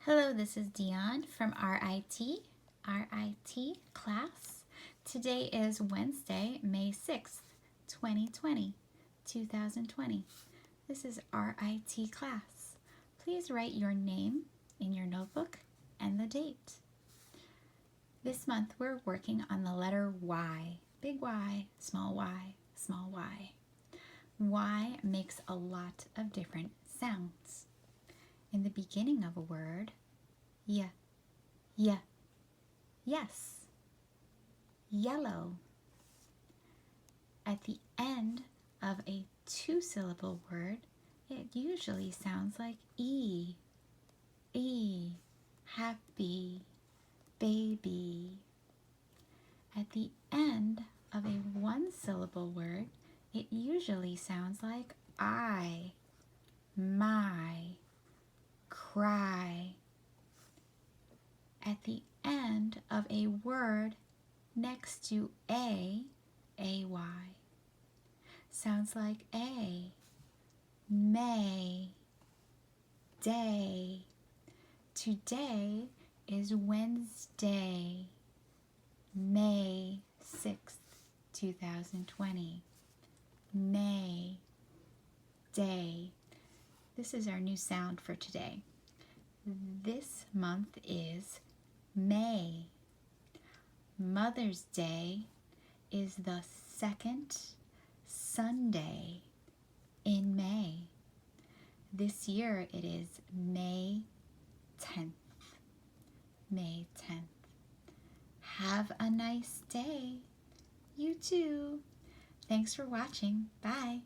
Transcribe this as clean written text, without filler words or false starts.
Hello, this is Dion from RIT class. Today is Wednesday, May 6th, 2020. This is RIT class. Please write your name in your notebook and the date. This month we're working on the letter Y. Big Y, small y, small y. Y makes a lot of different sounds. In the beginning of a word, yes, yellow. At the end of a two-syllable word, it usually sounds like E, happy, baby. At the end of a one-syllable word, it usually sounds like I, my, cry. At the end of a word next to AY, sounds like A, may, day. Today is Wednesday, May 6th, 2020. May, day. This is our new sound for today. This month is May. Mother's Day is the second Sunday in May. This year it is May 10th. May 10th. Have a nice day. You too. Thanks for watching. Bye.